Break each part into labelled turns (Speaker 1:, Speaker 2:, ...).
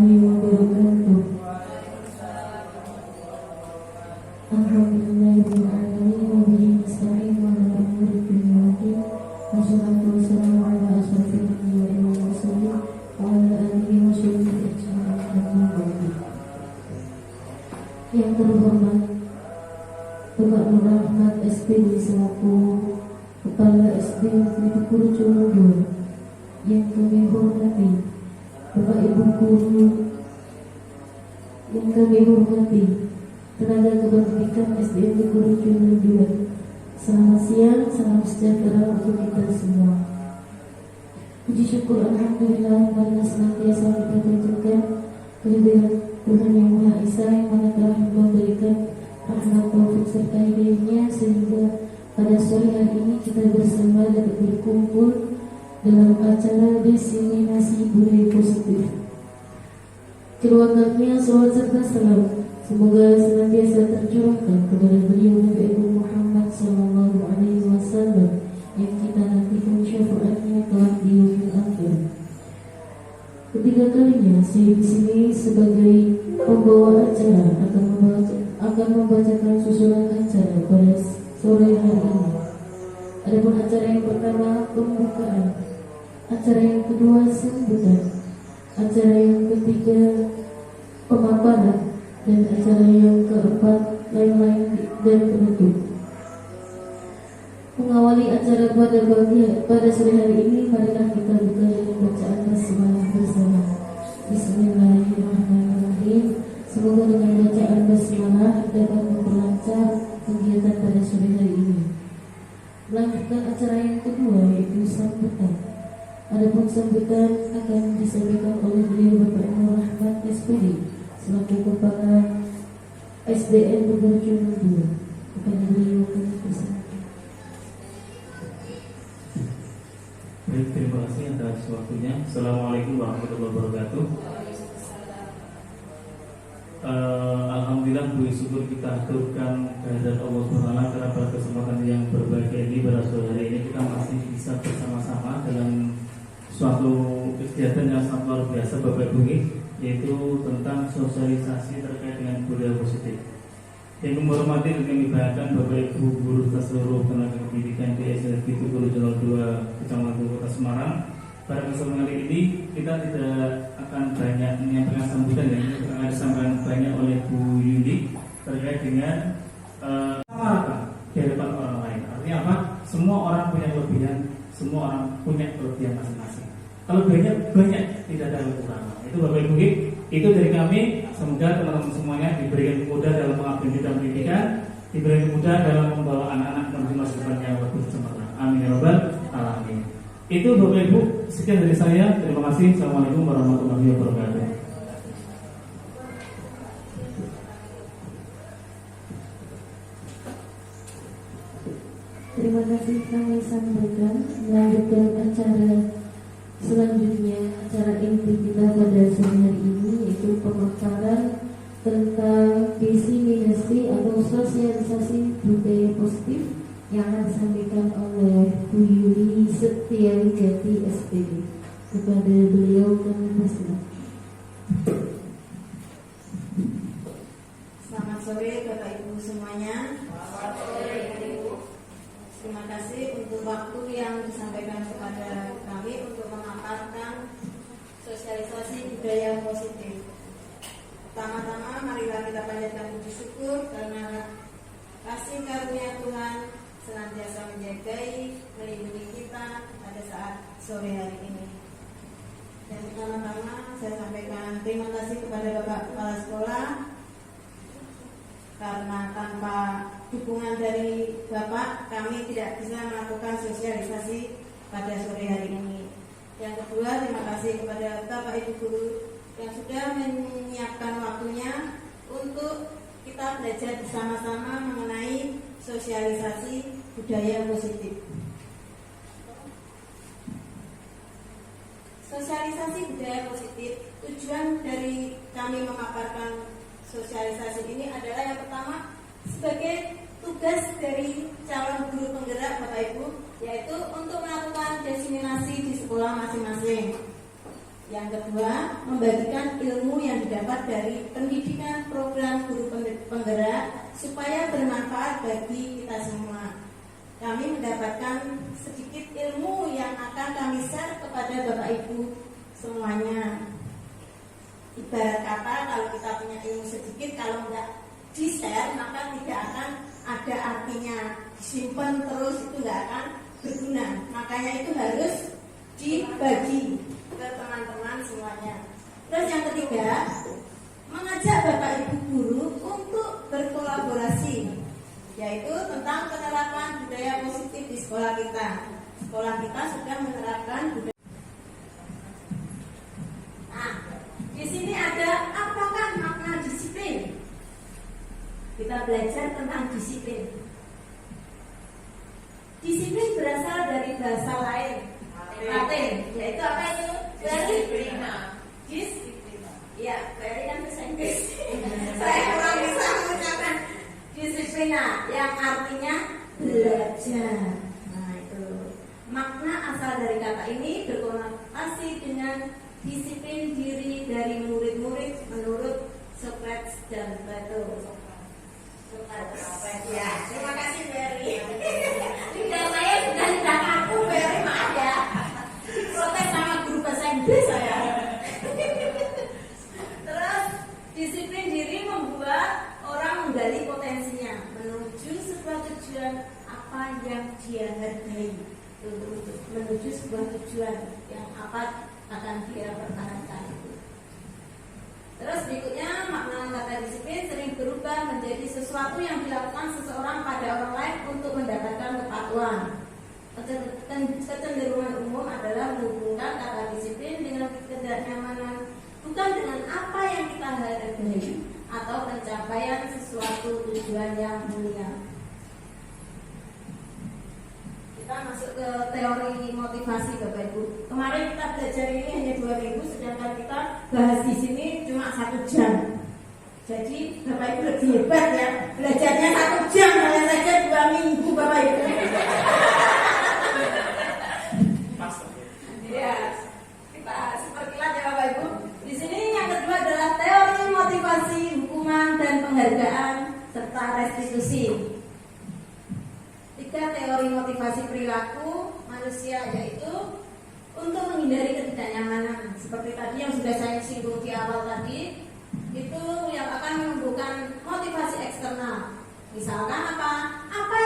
Speaker 1: wabarakatuh. Alhamdulillahirrahmanirrahim. Wabihi nasta'in wa ala umuri dunya waddin. Wassalatu wassalamu ala asyrofil anbiya'i wal mursalin wa ala alihi wa sahbihi ajma'in. Yang terhormat Bapak Nur Rahmat SPD selaku Kepala SD Negeri Kurucolo 2, yang kami hormati Bapak Ibu Guru, yang kami hormati tenaga kependidikan SDN Kurucolo 2. Selamat siang, salam sejahtera untuk kita semua. Puji syukur alhamdulillah karena senantiasa kita tunjukkan kehadiran Tuhan Yang Maha Esa yang mana telah memberikan rahmat taufik serta hidayahnya sehingga pada sore hari ini kita bersama dapat berkumpul dalam acara diseminasi budaya positif. Keluarganya salawat serta salam semoga senantiasa tercurahkan kepada beliau Nabi Muhammad sallallahu alaihi wasallam yang kita nantikan syafaatnya kelak di yaumil akhir. Ketiga kalinya saya di sini sebagai pembawa acara akan membacakan susunan acara pada sore hari ini. Adapun acara yang pertama pembukaan, acara yang kedua sambutan, acara yang ketiga pemaparan, dan acara yang keempat lain-lain dan penutup. Mengawali acara pada sore hari ini, marilah kita buka dengan bacaan basmalah bersama. Bismillahirrahmanirrahim. Semoga dengan bacaan basmalah dapat memperlancar kegiatan pada sore hari ini. Melanjutkan acara yang kedua yaitu sambutan. Adapun sambutan akan disampaikan oleh beliau Bapak Nur Rahmat SPD selaku Kepala SDN Kurucolo 2. Kepada beliau kami persilakan.
Speaker 2: Baik, terima kasih atas waktunya. Assalamualaikum warahmatullahi wabarakatuh. Alhamdulillah, puji syukur kita aturkan kehadirat Allah SWT karena pada kesempatan yang berbahagia ini pada sore hari ini kita masih bisa bersama-sama dalam suatu kegiatan yang sangat luar biasa Bapak Ibu, yaitu tentang sosialisasi terkait dengan budaya positif. Yang kami hormati dan kami banggakan Bapak Ibu guru seluruh tenaga pendidikan di SDN Kurucolo 2 Kecamatan Kota Semarang. Pada kesempatan kali ini kita tidak akan banyak menyampaikan sambutan, yang ini akan disampaikan banyak oleh Bu Yuni terkait dengan di hadapan orang lain. Artinya apa? Semua orang punya kelebihan, semua orang punya kelebihan masing-masing. Kalau banyak tidak ada kekurangan. Itu Bapak Ibu, itu dari kami. Semoga teman-teman semuanya diberikan kemudahan dalam mengabdi bidang pendidikan, diberikan kemudahan dalam membawa anak-anak menuju masa depan yang lebih cemerlang. Amin ya rabbal alamin. Itu Bapak Ibu, sekian dari saya. Terima kasih. Assalamualaikum warahmatullahi wabarakatuh.
Speaker 1: Terima kasih kami sampaikan. Melanjutkan acara selanjutnya, acara inti kita pada sore hari ini yaitu pemaparan tentang diseminasi atau sosialisasi budaya positif yang akan disampaikan oleh Bu Yuli Setiawijati SPD. Kepada beliau kami persilakan.
Speaker 3: Selamat sore Bapak Ibu semuanya. Selamat sore Ibu. Terima kasih untuk waktu yang disampaikan kepada kami untuk memaparkan sosialisasi budaya positif. Pertama-tama marilah kita panjatkan puji syukur karena kasih karunia Tuhan senantiasa menjagai, melindungi kita pada saat sore hari ini. Dan pertama-tama saya sampaikan terima kasih kepada Bapak Kepala Sekolah, karena tanpa dukungan dari Bapak kami tidak bisa melakukan sosialisasi pada sore hari ini. Yang kedua, terima kasih kepada Bapak Ibu Guru yang sudah menyiapkan waktunya untuk kita belajar bersama-sama mengenai sosialisasi budaya positif. Sosialisasi budaya positif, tujuan dari kami memaparkan sosialisasi ini adalah yang pertama sebagai tugas dari calon guru penggerak Bapak Ibu, yaitu untuk melakukan diseminasi di sekolah masing-masing. Yang kedua, membagikan ilmu yang didapat dari pendidikan program guru penggerak supaya bermanfaat bagi kita semua. Kami mendapatkan sedikit ilmu yang akan kami share kepada Bapak Ibu semuanya. Ibarat kata, kalau kita punya ilmu sedikit, kalau nggak di-share maka tidak akan ada artinya. Disimpan terus itu nggak akan berguna. Makanya itu harus dibagi ke teman-teman semuanya. Terus yang ketiga, mengajak Bapak Ibu guru untuk berkolaborasi, yaitu tentang penerapan budaya positif di sekolah kita. Sekolah kita sudah menerapkan budaya. Nah, di sini ada apakah makna disiplin? Kita belajar tentang disiplin. Disiplin berasal dari bahasa lain, Latin, yaitu apa itu? Disiplina. Ya, berarti kan bahasa Inggris. Saya kurang bisa mengucapkan disiplina, yang artinya belajar. Nah itu makna asal dari kata ini berkonotasi dengan disiplin diri dari murid-murid menurut Socrates dan Plato. Ya, terima kasih Berry. Lidah saya sudah tidak kaku, Berry, maaf ya. Protes sama guru bahasa Inggris saya. Terus disiplin diri membuat orang menggali potensinya menuju sebuah tujuan apa yang dia hargai, menuju sebuah tujuan yang apa akan dia pertahankan. Terus berikutnya, makna kata disiplin sering berubah menjadi sesuatu yang dilakukan seseorang pada orang lain untuk mendapatkan kepatuhan. Kecenderungan umum adalah menghubungkan kata disiplin dengan ketidaknyamanan, bukan dengan apa yang kita hargai atau pencapaian sesuatu tujuan yang mulia. Kita masuk ke teori motivasi Bapak Ibu. Kemarin kita belajar ini hanya 2 minggu, sedangkan kita bahas di sini cuma 1 jam. Jadi Bapak Ibu lebih hebat ya, belajarnya 1 jam, hanya saja 2 minggu Bapak Ibu. Ya, kita seperkilat ya Bapak Ibu. Di sini yang kedua adalah teori motivasi, hukuman dan penghargaan serta restitusi. 3 teori motivasi perilaku manusia, yaitu untuk menghindari ketidaknyamanan seperti tadi yang sudah saya singgung di awal tadi, itu yang akan menumbuhkan motivasi eksternal. Misalkan apa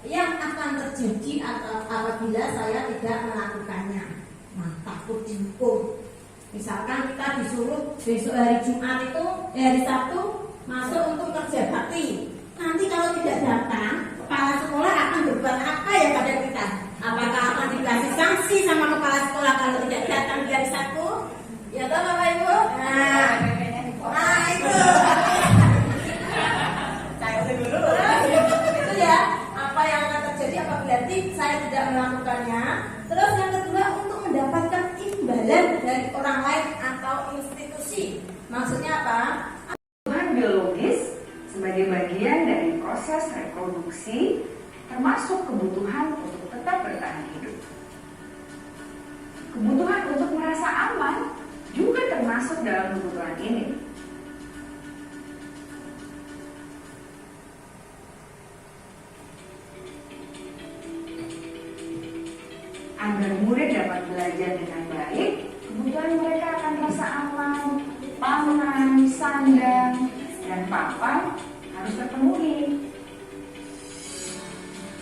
Speaker 3: yang akan terjadi apabila saya tidak melakukannya. Nah, takut dihukum. Misalkan kita disuruh besok hari Jumat itu hari Sabtu masuk untuk kerja bakti. Nanti kalau tidak datang, kepala sekolah akan berbuat apa ya pada kita? Apakah akan dikasih sanksi sama kepala sekolah kalau tidak datang di hari Sabtu? Ya toh Bapak Ibu? Nah itu. Saya dulu. Itu ya, apa yang akan terjadi apabila saya tidak melakukannya. Terus yang kedua, untuk mendapatkan imbalan dari orang lain atau institusi. Maksudnya apa?
Speaker 4: Kebutuhan biologis sebagai bagian dari proses reproduksi, termasuk kebutuhan untuk tetap bertahan hidup. Kebutuhan untuk merasa aman juga termasuk dalam kebutuhan ini. Agar murid dapat belajar dengan baik, kebutuhan mereka akan merasa aman, pangan, sandang, dan papan harus terpenuhi.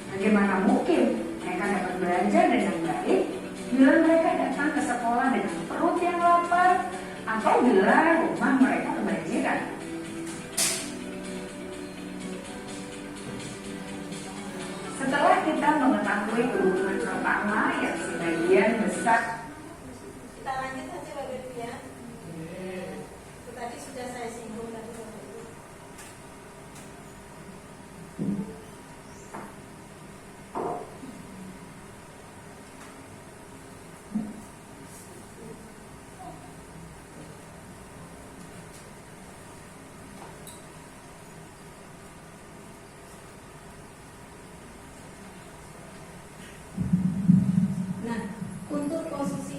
Speaker 4: Bagaimana mungkin mereka dapat belajar dengan baik bila mereka datang ke sekolah dengan perut yang lapar atau bila rumah mereka kebanjiran? Setelah kita mengetahui kebutuhan pertama yang sebagian besar,
Speaker 3: Kita lanjut saja Bapak Ibu ya. Itu tadi sudah saya singgung tadi Bapak Ibu. Nah, untuk posisi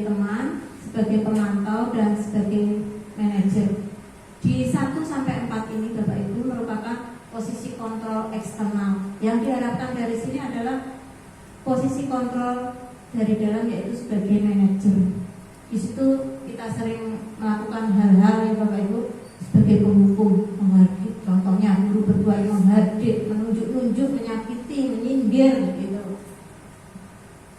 Speaker 3: sebagai teman, sebagai pemantau, dan sebagai manajer. Di 1 sampai 4 ini Bapak Ibu merupakan posisi kontrol eksternal. Yang diharapkan dari sini adalah posisi kontrol dari dalam, yaitu sebagai manajer. Di situ kita sering melakukan hal-hal yang Bapak Ibu sebagai penghukum, menghadit, contohnya guru berdua yang menghadit, menunjuk-nunjuk, menyakiti, menyindir gitu.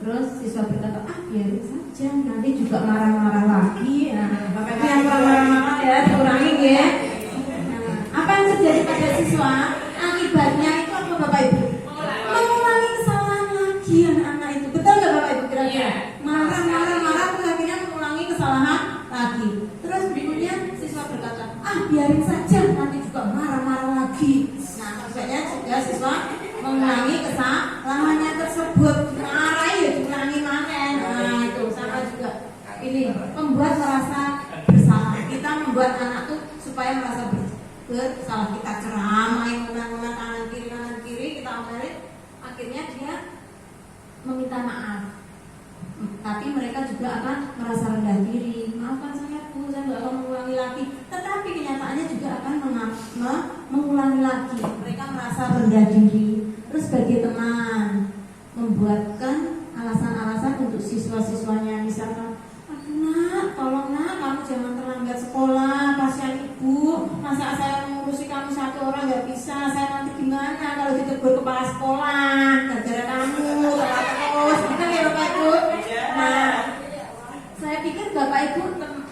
Speaker 3: Terus siswa berkata, biarin saja, nanti juga marah-marah lagi. Nah, Bapak Ibu yang marah-marah ya, diurangi ya. Nah, apa yang terjadi pada siswa? Akibatnya itu apa Bapak Ibu? Mengulangi kesalahan lagi anak-anak itu. Betul nggak Bapak Ibu kira-kira? Marah-marah terus akhirnya mengulangi kesalahan lagi. Terus berikutnya siswa berkata, biarin saja, nanti juga marah-marah lagi. Nah, maksudnya juga siswa mengulangi kesalahannya tersebut, marahi ya diulangi mana. Nah, itu sama juga. Ini membuat merasa bersalah. Kita membuat anak tuh supaya merasa bersalah. Kita ceramah, menang-menang kanan kiri, kita omelin, akhirnya dia meminta maaf. Tapi mereka juga akan merasa rendah diri. Maafkan saya Bu, saya nggak akan mengulangi lagi. Tetapi kenyataannya juga akan mengulangi lagi. Mereka merasa rendah diri. Terus sebagai teman membuatkan alasan-alasan untuk siswa-siswanya, misalkan, nak, tolong nak, kamu jangan terlambat sekolah, kasihan ibu, masa saya mengurusi kamu satu orang nggak bisa, saya nanti gimana kalau ditegur kepala sekolah gara-gara kamu telat terus, gitu ya Bapak Ibu. Nah, saya pikir Bapak Ibu teman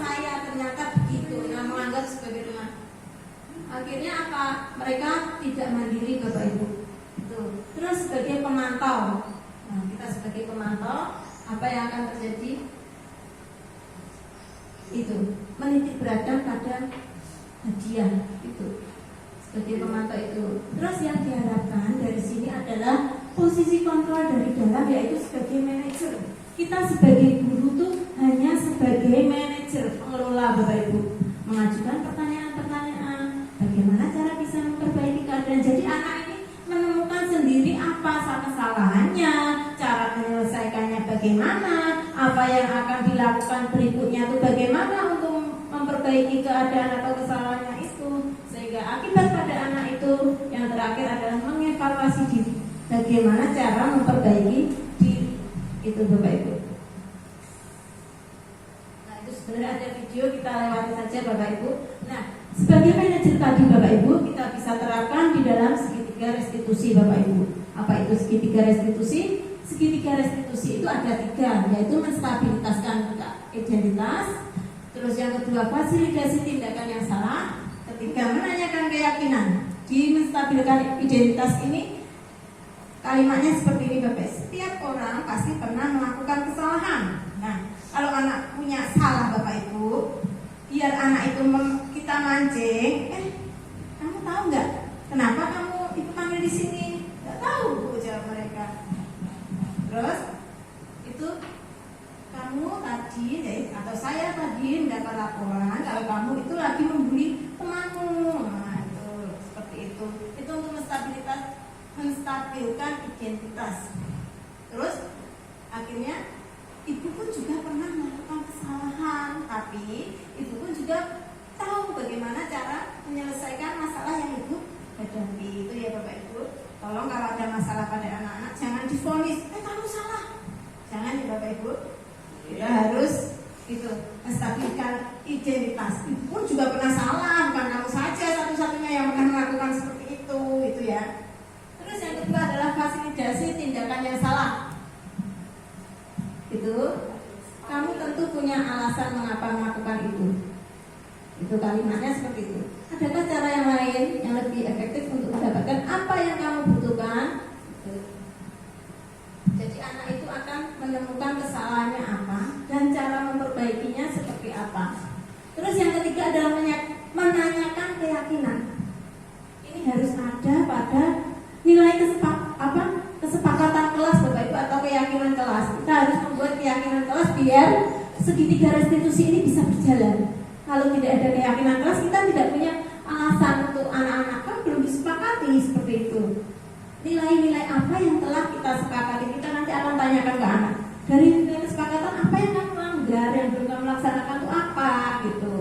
Speaker 3: saya ternyata begitu, yang menganggap sebagai teman. Akhirnya apa? Mereka tidak mandiri Bapak Ibu. Terus sebagai pemantau. Nah, kita sebagai pemantau, apa yang akan terjadi? Itu menitik beratkan pada hadiah itu. Sebagai pemantau itu. Terus yang diharapkan dari sini adalah posisi kontrol dari dalam, yaitu sebagai manajer. Kita sebagai guru tuh hanya sebagai manajer, pengelola Bapak Ibu, mengajukan pertanyaan-pertanyaan, bagaimana cara bisa memperbaiki keadaan. Jadi anak ini menemukan sendiri apa kesalahannya, cara menyelesaikannya bagaimana, apa yang akan dilakukan berikutnya itu bagaimana untuk memperbaiki keadaan atau kesalahannya itu. Sehingga akibat pada anak itu yang terakhir adalah mengevaluasi diri, bagaimana cara memperbaiki diri itu Bapak Ibu. Nah, itu sebenarnya ada video, kita lewati saja Bapak Ibu. Nah, sebagai manajer tadi Bapak Ibu, kita bisa terapkan di dalam segitiga restitusi Bapak Ibu. Apa itu segitiga restitusi? Segitiga restitusi itu ada 3, yaitu menstabilitaskan identitas. Terus yang kedua, fasilitasi tindakan yang salah. Ketiga, menanyakan keyakinan. Di menstabilkan identitas ini, kalimatnya seperti ini Bapak. Setiap orang pasti pernah melakukan kesalahan. Nah, kalau anak punya salah Bapak Ibu, biar anak itu kita mancing, kamu tahu nggak kenapa kamu ibu panggil di sini? Nggak tahu Bu, jawab mereka. Terus itu kamu tadi atau saya tadi mendapat laporan kalau kamu itu lagi membuli temanmu. Nah, itu seperti itu. Itu untuk menstabilkan identitas. Terus akhirnya ibu pun juga pernah melakukan kesalahan, tapi ibu pun juga tahu bagaimana cara menyelesaikan masalah yang ibu hadapi. Itu ya Bapak Ibu. Tolong kalau ada masalah pada anak-anak jangan divonis, kamu salah. Jangan ya Bapak Ibu. Kita harus itu menstabilkan identitas. Ibu pun juga pernah salah, bukan kamu saja satu-satunya yang pernah melakukan seperti itu ya. Terus yang kedua adalah fasilitasi tindakan yang salah. Itu kamu tentu punya alasan mengapa melakukan itu. Itu kalimatnya seperti itu. Adakah cara yang lain yang lebih efektif untuk mendapatkan apa yang kamu butuhkan? Jadi anak itu akan menemukan kesalahannya apa dan cara memperbaikinya seperti apa. Terus yang ketiga adalah menanyakan keyakinan. Ini harus ada pada nilai kesepakatan kelas Bapak Ibu atau keyakinan kelas. Kita harus membuat keyakinan kelas biar segitiga restitusi ini bisa berjalan. Kalau tidak ada keyakinan kelas, kita tidak punya alasan untuk anak-anak kan belum disepakati seperti itu. nilai-nilai apa yang telah kita sepakati. Kita nanti akan tanyakan ke anak, dari nilai kesepakatan apa yang kamu langgar, yang belum kamu laksanakan itu apa gitu.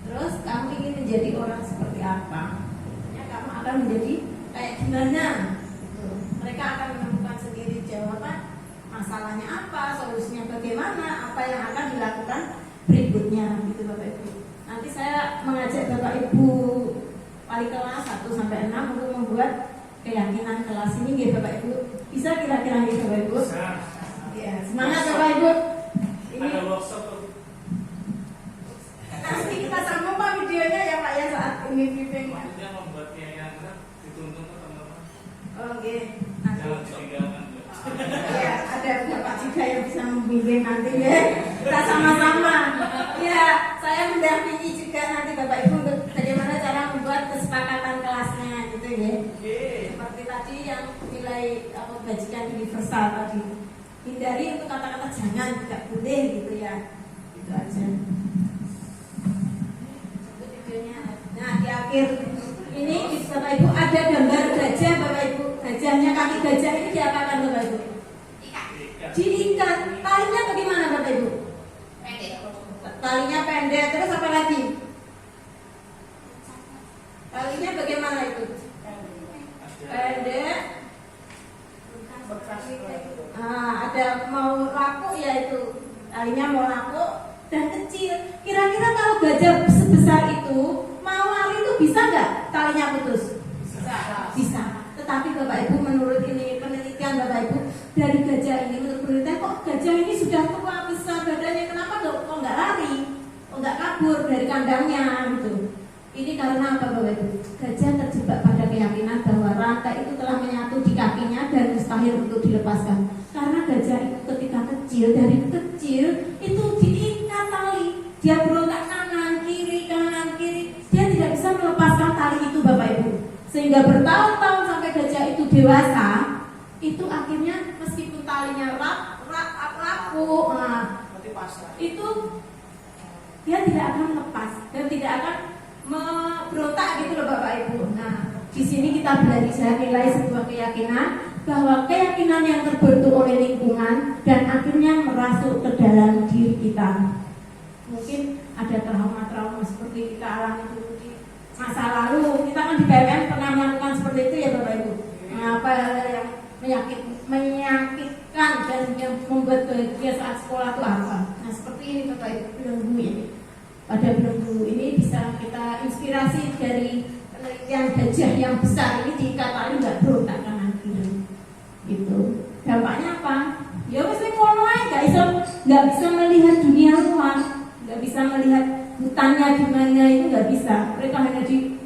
Speaker 3: Terus kamu ingin menjadi orang seperti apa? Ya, kamu akan menjadi kayak gimana gitu. Mereka akan menemukan sendiri jawaban masalahnya apa, solusinya bagaimana, apa yang akan dilakukan berikutnya gitu Bapak Ibu. Nanti saya mengajak Bapak Ibu wali kelas 1 sampai 6 untuk membuat keyakinan kelas ini ya Bapak Ibu. Bisa kira-kira ya Bapak Ibu? Ya, semangat Bapak Ibu. Ini
Speaker 2: Ada workshop.
Speaker 3: nanti kita sambung Pak videonya ya Pak ya saat ini briefing.
Speaker 2: Maksudnya membuat keyakinan dituntun ke teman-teman.
Speaker 3: Oke, nanti.
Speaker 2: Jangan ditinggalkan.
Speaker 3: Ya, ada Bapak juga yang bisa membimbing nanti ya. Kita sama-sama. Ya, saya mendampingi juga nanti Bapak Ibu untuk bagaimana cara membuat kesepakatan kelasnya gitu ya. Seperti tadi yang nilai apa bajikan universal tadi. Hindari untuk kata-kata jangan, tidak boleh gitu ya. Itu aja. Itu videonya. Nah, di akhir ini Bapak Ibu ada gambar gajah Bapak Ibu. Gajahnya, kaki gajah ini diapakan Bapak Ibu? Diikat. Talinya bagaimana Bapak Ibu?
Speaker 4: Pendek.
Speaker 3: Talinya pendek, terus apa lagi? Talinya bagaimana itu? Pendek. Ada mau laku ya itu. Talinya mau laku dan kecil. Kira-kira kalau gajah sebesar itu mau lari itu bisa nggak talinya putus? Bisa. Tetapi Bapak Ibu menurut ini penelitian Bapak Ibu dari gajah ini, menurut penelitian kok gajah ini sudah tua besar badannya, kenapa kok nggak lari, kok nggak kabur dari kandangnya gitu. Ini karena apa Bapak Ibu? Gajah terjebak pada keyakinan bahwa rantai itu telah menyatu di kakinya dan mustahil untuk dilepaskan. Karena gajah itu ketika kecil, dari kecil itu diikat tali, dia berontak kanan kiri, dia tidak bisa melepaskan tali itu Bapak Ibu. Sehingga bertahun-tahun sampai gajah itu dewasa, itu akhirnya meskipun talinya rapuh, itu dia tidak akan lepas dan tidak akan berontak gitu loh Bapak Ibu. Nah, di sini kita belajar nilai sebuah keyakinan bahwa keyakinan yang terbentuk oleh lingkungan dan akhirnya merasuk ke dalam diri kita. Mungkin ada trauma-trauma seperti kita alami dulu di masa lalu. Kita kan di BMN pernah melakukan seperti itu ya Bapak Ibu. Apa yang menyakitkan dan yang membuat bahagia saat sekolah itu apa? Nah seperti ini Bapak Ibu, belenggu ini. Pada belenggu ini bisa kita inspirasi dari penelitian gajah yang besar ini diikat tali nggak berontak kanan kiri. Itu dampaknya apa? Ya wis ngono ae, nggak bisa melihat dunia luar, nggak bisa melihat hutannya di mana, itu nggak bisa. Mereka hanya di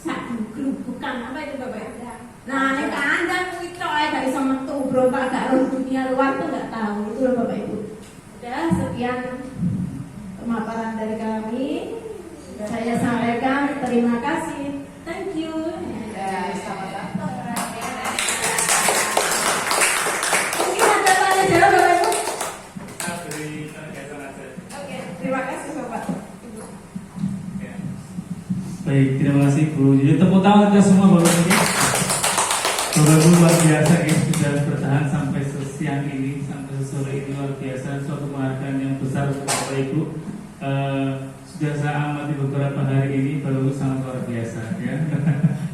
Speaker 3: satu grup, bukan apa itu Bapak Ibu. Nah, nek kandang kuwi tok ae gak iso metu berontak gak roh dunia luar tuh nggak tahu. Itu loh Bapak Ibu. Udah sekian pemaparan dari kami. Saya sampaikan terima kasih. Thank you. Mungkin ada tanya jawab Bapak Ibu. Oke, terima kasih Bapak.
Speaker 2: Baik, terima kasih Bu. Jadi tepuk tangan kita semua Bapak ini. Bapak Ibu luar biasa ya, sudah bertahan sampai siang ini, sampai sore ini luar biasa. Suatu penghargaan yang besar untuk Bapak Ibu. Sudah saya amati beberapa hari ini, Bapak Ibu sangat luar biasa ya.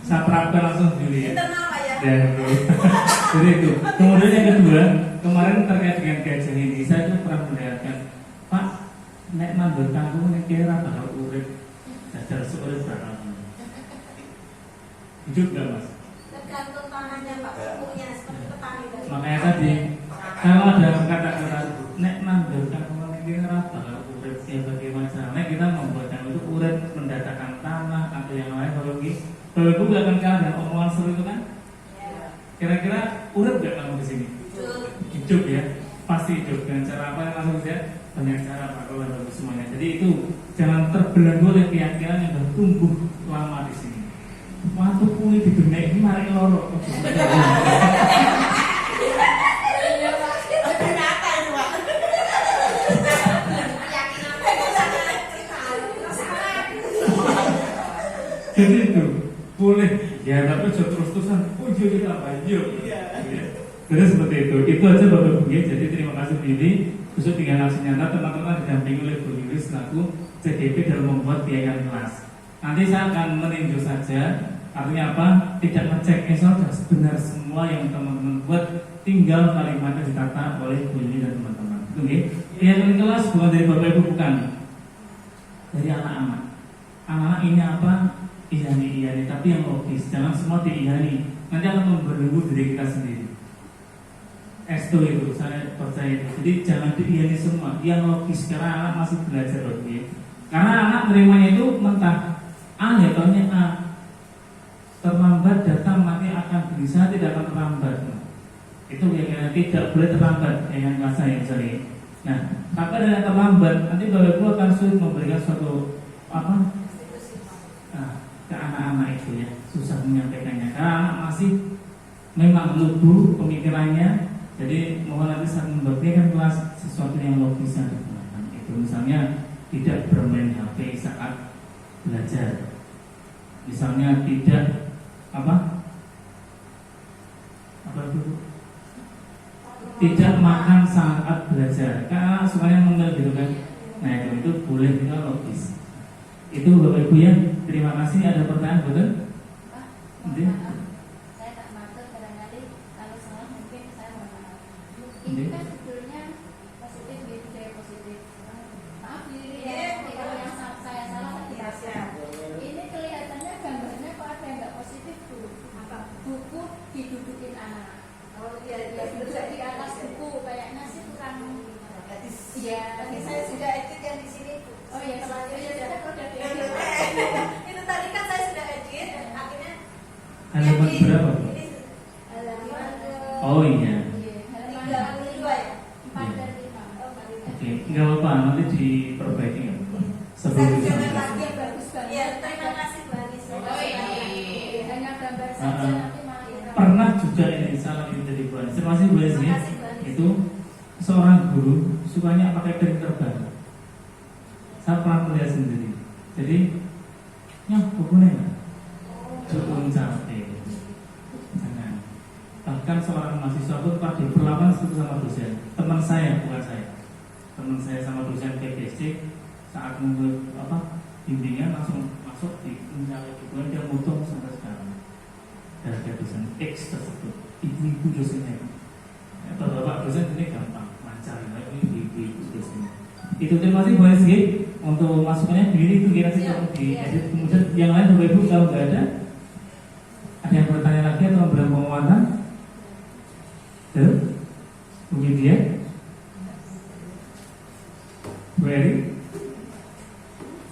Speaker 2: Saya terapkan langsung dulu ya.
Speaker 3: Internal Pak ya.
Speaker 2: Ya, jadi itu. Kemudian yang kedua, kemarin terkait dengan gajah ini, saya tuh pernah melihatkan, Pak, nek nandur kangkung nek kira bakal urip, dadar urip barang. Hidup nggak Mas?
Speaker 3: Tergantung tanahnya Pak, sukunya seperti petani tadi.
Speaker 2: Makanya tadi, kalau ada kata-kata nek nandur kangkung nek kira bakal urip, ya bagaimana caranya kita membuatnya itu urip, mendatangkan tanah atau yang lain. Kalau itu nggak akan kalah dengan omongan seru itu kan? Kira-kira urip gak kamu di sini? Hidup ya, pasti hidup. Dengan cara apa yang langsung saja? Banyak cara Pak, kalau bagus semuanya. Jadi itu jangan terbelenggu oleh keyakinan yang bertumbuh lama di sini. Waktu kulit di dunia ini mari lorok. Jadi itu boleh ya, tapi terus-terusan. Oh yuk kita apa? Yuk. Jadi seperti itu. Itu aja Bapak Ibu. Jadi terima kasih Bu Yuli. Khusus dengan aksi nyata teman-teman didampingi oleh Bu Yuli selaku CDP dalam membuat piagam kelas. Nanti saya akan meninjau saja. Artinya apa? Tidak ngecek sudah benar semua yang teman-teman buat, tinggal kalimatnya ditata oleh Bu Yuli dan teman-teman. Oke? Piagam kelas bukan dari Bapak Ibu, bukan. Dari anak-anak. Anak-anak ini apa? Iyani, tapi yang logis. Jangan semua diiyani. Nanti akan membelenggu diri kita sendiri. Esto itu, saya percaya itu. Jadi jangan diiyani semua. Yang logis, karena anak masih belajar loh. Karena anak terimanya itu mentah. A ya taunya A. Terlambat datang nanti akan bisa, tidak akan terlambat. Itu yang tidak boleh terlambat. Yang saya misalnya. Nah, tapi ada terlambat, nanti Bapak Ibu akan sulit memberikan suatu apa? Ke anak-anak itu ya, susah menyampaikannya. Karena anak masih memang lugu pemikirannya. Jadi mohon nanti saat memberikan kelas sesuatu yang logis dan itu misalnya tidak bermain HP saat belajar. Misalnya tidak apa itu? Tidak makan saat belajar. Karena sukanya mengenal gitu kan. Nah itu boleh, itu logis. Itu Bapak Ibu ya. Terima kasih. Ada pertanyaan betul?
Speaker 5: Saya tak matur barangkali kalau salah mungkin saya mohon maaf. Ini kan sebetulnya positif budaya positif. Maaf diri kalau yang saya salah saya. Ini kelihatannya gambarnya kok ada yang nggak positif tuh. Apa? Buku didudukin anak. Oh iya, di atas buku kayaknya sih kurang. Iya, tapi saya sudah edit yang di sini. Oh iya, selanjutnya udah itu tadi kan saya sudah edit dan akhirnya
Speaker 2: halaman berapa?
Speaker 5: ini halaman
Speaker 2: Oh iya.
Speaker 5: halaman 32 ya, 4 dan 5.
Speaker 2: Oke, nggak apa-apa, nanti diperbaiki nggak apa-apa. Sebelum
Speaker 5: Saya
Speaker 2: disampaikan.
Speaker 5: lagi yang bagus banget.
Speaker 3: Ya, terima kasih Bu Anissa.
Speaker 5: Oh iya, hanya gambar saja nanti malah
Speaker 2: Pernah juga ini salah ini dari Bu Anies. Terima kasih Bu Anies.
Speaker 3: Terima kasih, Bu Anies.
Speaker 2: Itu seorang guru sukanya pakai printer baru. Saya pernah melihat sendiri. Jadi, bukunya nggak? Cukup capek. Jangan. Bahkan seorang mahasiswa pun pernah diperlakukan seperti sama dosen. Teman saya, bukan saya. Teman saya sama dosen PPSC saat menurut bimbingan langsung masuk di mencari bukuan, dia mutung sampai sekarang. Dari dosen X tersebut, ibu-ibu dosennya. Bapak dosen ini gampang, lancar. Ini ibu-ibu dosennya. Itu terima kasih Bu Anies untuk masukannya diri itu kira sih kalau diedit. Kemudian yang lain Bapak Ibu kalau nggak ada yang bertanya lagi atau memberikan penguatan? Mungkin dia Bu Eri,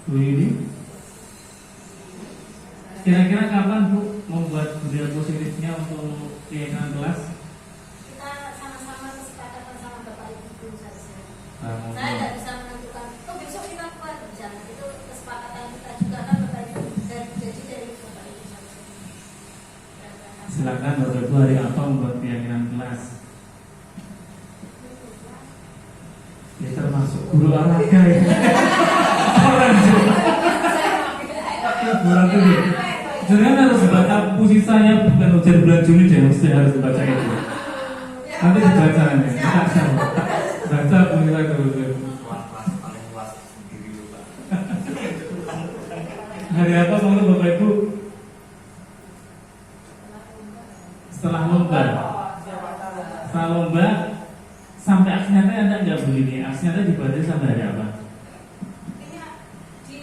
Speaker 2: Bu Yudi. Kira-kira kapan Bu membuat budaya positifnya untuk kegiatan kelas?
Speaker 3: Kita sama-sama kesepakatan sama Bapak Ibu dulu saja.
Speaker 2: Nah,
Speaker 3: Saya tidak bisa menentukan. Oh besok kita buat berjalan. Itu kesepakatan kita juga kan Bapak Ibu. Jadi dari Bapak Ibu saja.
Speaker 2: silakan Bapak Ibu hari apa membuat kegiatan kelas? Ya termasuk guru olahraga ya. Orang juga. Orang itu. Jangan harus baca puisi saya bukan ujian bulan Juni deh, mesti harus baca itu. Nanti dibaca nanti. Baca puisi saya dulu. Hari apa menurut Bapak Ibu? Setelah lomba. Setelah lomba sampai aksi nyata ada nggak begini? Aksi nyata dibatasi sampai hari apa?
Speaker 3: Ini di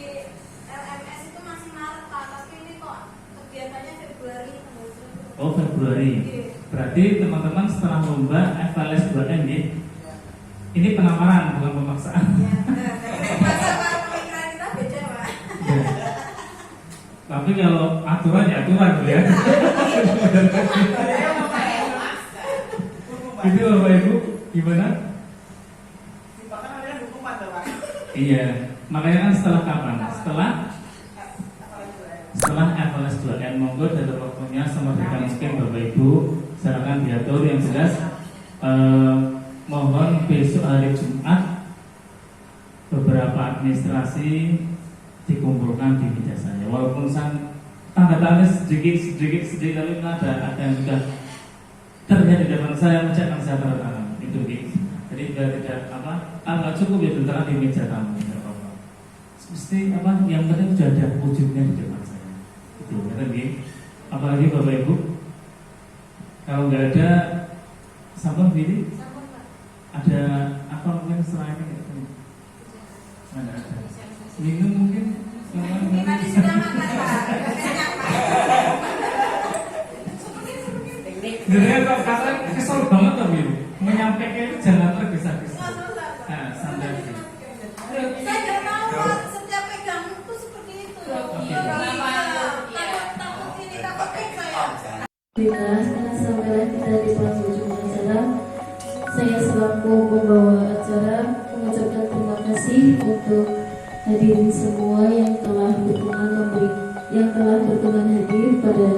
Speaker 3: LMS itu masih Maret Pak, tapi ini kok kegiatannya Februari.
Speaker 2: Oh Februari. Berarti teman-teman setelah lomba FLS 2M ya? Ini penamaran bukan pemaksaan.
Speaker 3: Bahasa pemikiran kita beda Pak.
Speaker 2: Ya. Tapi kalau aturan ya aturan ya. Itu Bapak Ibu gimana? Iya, makanya kan setelah kapan? Setelah FLS 2M, monggo dari waktunya semerdikan skim Bapak Ibu. Silakan diatur yang jelas. Mohon besok hari Jumat beberapa administrasi dikumpulkan di meja saya. Walaupun tanda tangannya sedikit lalu ada yang sudah terlihat di depan saya mengucapkan saya tanda tangan itu gitu. Jadi biar tidak nggak cukup ya tentang di meja tamu nggak apa-apa. Mesti yang penting sudah ada wujudnya di depan saya itu kan gitu. Apalagi Bapak Ibu kalau nggak ada sampel pilih ada apa mungkin selain itu mana ada minum mungkin
Speaker 3: Tadi sudah makan Pak.
Speaker 2: Sebenarnya kok kata kesel banget tapi menyampaikan itu jangan tergesa-gesa. Nah, santai.
Speaker 3: Saya nggak tahu Pak, setiap pegang itu seperti itu. Takut ini takut saya.
Speaker 1: Alhamdulillah, karena sampailah kita di penghujung acara. Saya selaku pembawa acara mengucapkan terima kasih untuk hadirin semua yang telah berkenan hadir pada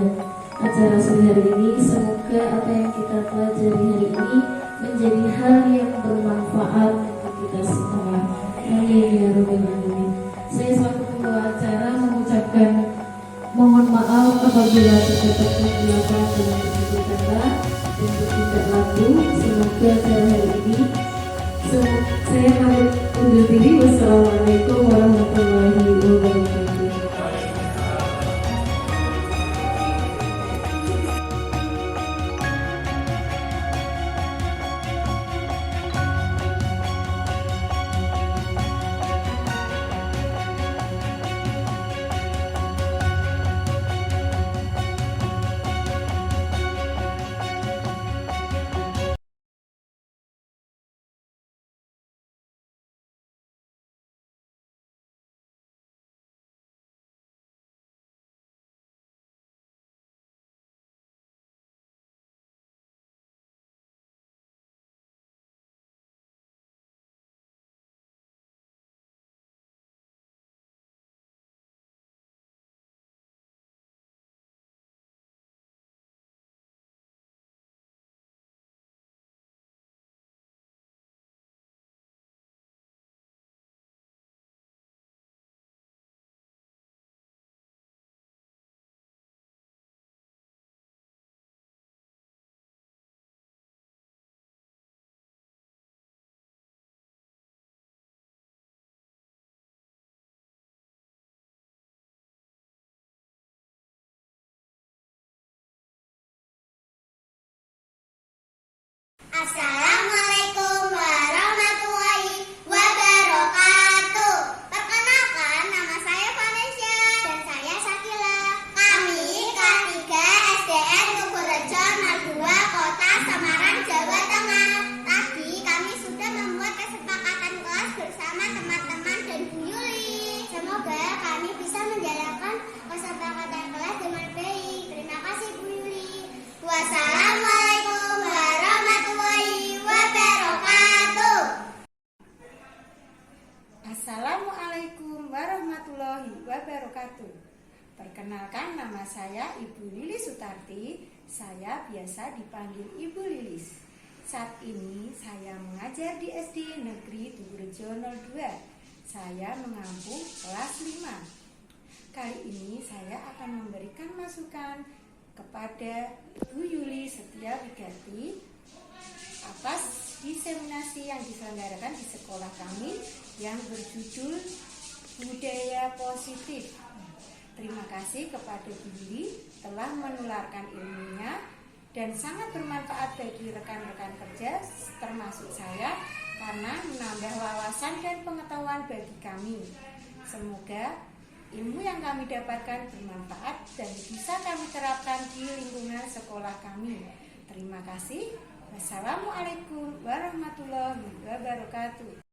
Speaker 1: acara sore hari ini. Semoga apa yang kita pelajari hari ini menjadi hal yang bermanfaat untuk kita semua. Amin ya rabbal alamin. Saya selaku pembawa acara mengucapkan mohon maaf apabila terdapat kekurangan dalam bertutur kata dan bertindak laku. Semoga acara hari ini saya pamit undur diri. Wassalamualaikum warahmatullahi wabarakatuh.
Speaker 6: Assalamualaikum warahmatullahi wabarakatuh. Perkenalkan, nama saya Vanessa dan saya Sakila. Kami K3 SDN Tugurejo 02 Kota Semarang, Jawa Tengah. Tadi kami sudah membuat kesepakatan kelas bersama teman-teman dan Bu Yuli. Semoga kami bisa menjalankan kesepakatan kelas dengan baik. Terima kasih Bu Yuli. Wassalamualaikum warahmatullahi wabarakatuh.
Speaker 7: Assalamualaikum warahmatullahi wabarakatuh. Perkenalkan, nama saya Ibu Lilis Sutarti. Saya biasa dipanggil Ibu Lilis. Saat ini saya mengajar di SD Negeri Tugurejo 02. Saya mengampu kelas 5. Kali ini saya akan memberikan masukan kepada Bu Yuli Setiawigati atas diseminasi yang diselenggarakan di sekolah kami yang berjudul Budaya Positif. Terima kasih kepada Bu Yuli telah menularkan ilmunya dan sangat bermanfaat bagi rekan-rekan kerja termasuk saya karena menambah wawasan dan pengetahuan bagi kami. Semoga ilmu yang kami dapatkan bermanfaat dan bisa kami terapkan di lingkungan sekolah kami. Terima kasih. Wassalamualaikum warahmatullahi wabarakatuh.